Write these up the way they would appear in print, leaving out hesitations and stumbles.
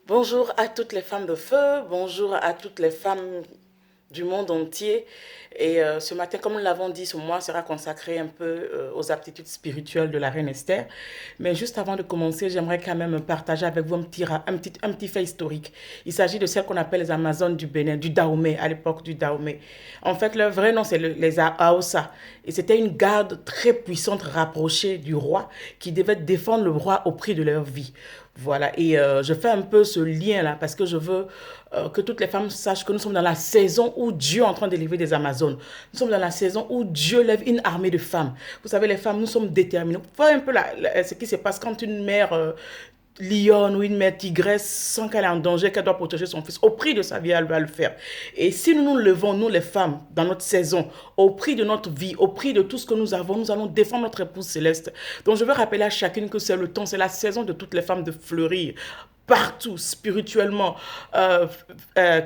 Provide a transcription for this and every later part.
Bonjour à toutes les femmes de feu, bonjour à toutes les femmes du monde entier. Et ce matin, comme nous l'avons dit, ce mois sera consacré un peu aux aptitudes spirituelles de la reine Esther. Mais juste avant de commencer, j'aimerais quand même partager avec vous un petit fait historique. Il s'agit de celles qu'on appelle les Amazones du Bénin, du Dahomey, à l'époque du Dahomey. En fait, leur vrai nom, c'est les Aossa. Et c'était une garde très puissante rapprochée du roi qui devait défendre le roi au prix de leur vie. Voilà, et je fais un peu ce lien-là parce que je veux que toutes les femmes sachent que nous sommes dans la saison où Dieu est en train d'élever des Amazones. Nous sommes dans la saison où Dieu lève une armée de femmes. Vous savez, les femmes, nous sommes déterminées. Vous voyez un peu ce qui se passe quand une mère lionne ou une mère tigresse sent qu'elle est en danger, qu'elle doit protéger son fils. Au prix de sa vie, elle va le faire. Et si nous nous levons, nous les femmes, dans notre saison, au prix de notre vie, au prix de tout ce que nous avons, nous allons défendre notre épouse céleste. Donc je veux rappeler à chacune que c'est le temps, c'est la saison de toutes les femmes de fleurir partout, spirituellement,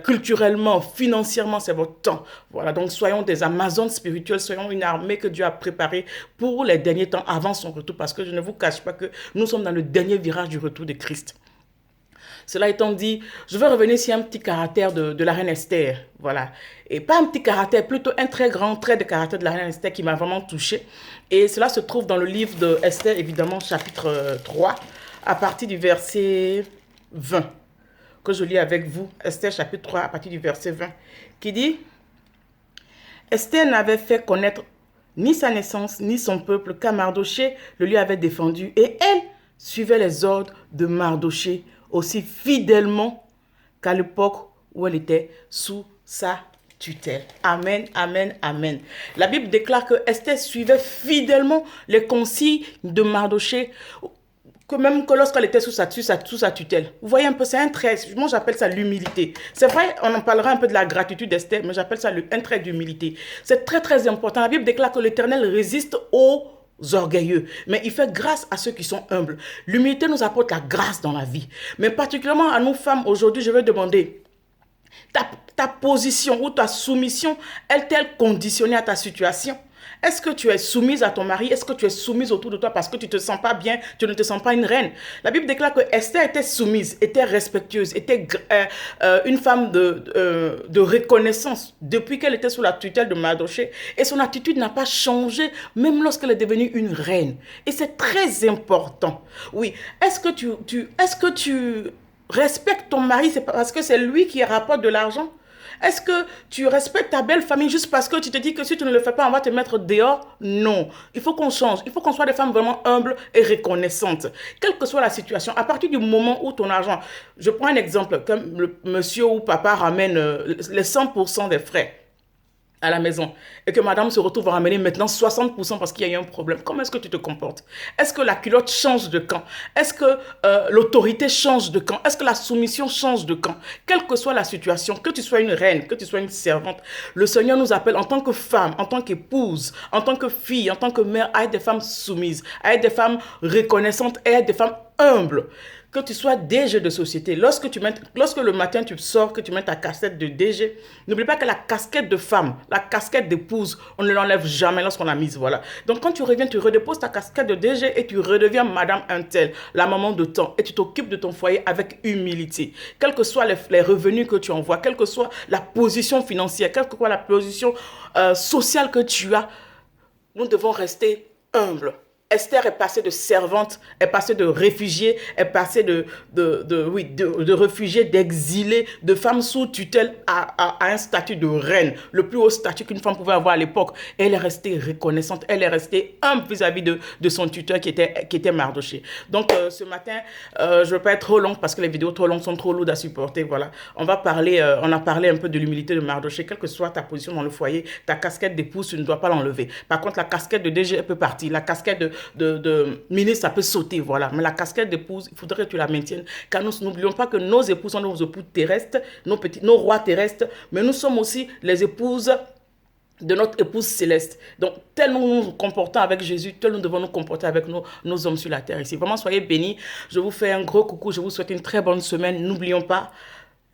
culturellement, financièrement, c'est votre temps. Voilà, donc soyons des Amazones spirituelles, soyons une armée que Dieu a préparée pour les derniers temps avant son retour, parce que je ne vous cache pas que nous sommes dans le dernier virage du retour de Christ. Cela étant dit, je veux revenir sur un petit caractère de la reine Esther. Voilà. Et pas un petit caractère, plutôt un très grand trait de caractère de la reine Esther qui m'a vraiment touchée. Et cela se trouve dans le livre de Esther, évidemment, chapitre 3, à partir du verset 20, que je lis avec vous. Esther, chapitre 3, à partir du verset 20, qui dit: Esther n'avait fait connaître ni sa naissance, ni son peuple, car Mardoché le lui avait défendu. Et elle suivait les ordres de Mardoché aussi fidèlement qu'à l'époque où elle était sous sa tutelle. Amen, amen, amen. La Bible déclare que Esther suivait fidèlement les consignes de Mardoché, que même que lorsqu'elle était sous sa tutelle. Vous voyez un peu, c'est un trait, moi j'appelle ça l'humilité. C'est vrai, on en parlera un peu de la gratitude d'Esther, mais j'appelle ça un trait d'humilité. C'est très très important. La Bible déclare que l'Éternel résiste aux orgueilleux, mais il fait grâce à ceux qui sont humbles. L'humilité nous apporte la grâce dans la vie. Mais particulièrement à nous femmes, aujourd'hui, je vais demander, ta position ou ta soumission est-elle conditionnée à ta situation? Est-ce que tu es soumise à ton mari? Est-ce que tu es soumise autour de toi parce que tu ne te sens pas bien, tu ne te sens pas une reine? La Bible déclare que Esther était soumise, était respectueuse, était une femme de reconnaissance depuis qu'elle était sous la tutelle de Mardoché. Et son attitude n'a pas changé même lorsqu'elle est devenue une reine. Et c'est très important. Oui, est-ce que tu respectes ton mari, c'est parce que c'est lui qui rapporte de l'argent? Est-ce que tu respectes ta belle famille juste parce que tu te dis que si tu ne le fais pas, on va te mettre dehors? Non. Il faut qu'on change. Il faut qu'on soit des femmes vraiment humbles et reconnaissantes. Quelle que soit la situation, à partir du moment où ton argent... Je prends un exemple, comme le monsieur ou papa ramène les 100% des frais à la maison et que madame se retrouve à ramener maintenant 60% parce qu'il y a eu un problème, comment est-ce que tu te comportes? Est-ce que la culotte change de camp? Est-ce que l'autorité change de camp? Est-ce que la soumission change de camp? Quelle que soit la situation, que tu sois une reine, que tu sois une servante, le Seigneur nous appelle en tant que femme, en tant qu'épouse, en tant que fille, en tant que mère, à être des femmes soumises, à être des femmes reconnaissantes, à être des femmes humbles. Que tu sois DG de société, lorsque le matin tu sors, que tu mets ta casquette de DG, n'oublie pas que la casquette de femme, la casquette d'épouse, on ne l'enlève jamais lorsqu'on l'a mise, voilà. Donc quand tu reviens, tu redéposes ta casquette de DG et tu redeviens Madame Untel, la maman de temps, et tu t'occupes de ton foyer avec humilité. Quels que soient les revenus que tu envoies, quelle que soit la position financière, quelle que soit la position sociale que tu as, nous devons rester humbles. Esther est passée de servante, est passée de réfugiée, est passée de réfugiée, d'exilée, de femme sous tutelle à un statut de reine, le plus haut statut qu'une femme pouvait avoir à l'époque. Elle est restée reconnaissante, elle est restée humble vis-à-vis de son tuteur qui était Mardoché. Donc ce matin, je ne veux pas être trop longue parce que les vidéos trop longues sont trop lourdes à supporter. Voilà. On a parlé un peu de l'humilité de Mardoché. Quelle que soit ta position dans le foyer, ta casquette d'épouse, tu ne dois pas l'enlever. Par contre, la casquette de DG peut partir, la casquette de ministre, ça peut sauter, voilà. Mais la casquette d'épouse, il faudrait que tu la maintiennes. Car nous n'oublions pas que nos épouses sont nos épouses terrestres, nos rois terrestres, mais nous sommes aussi les épouses de notre épouse céleste. Donc, tel nous nous comportons avec Jésus, tel nous devons nous comporter avec nos hommes sur la terre ici. Vraiment, soyez bénis. Je vous fais un gros coucou. Je vous souhaite une très bonne semaine. N'oublions pas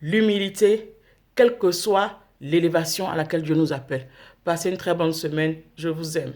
l'humilité, quelle que soit l'élévation à laquelle Dieu nous appelle. Passez une très bonne semaine. Je vous aime.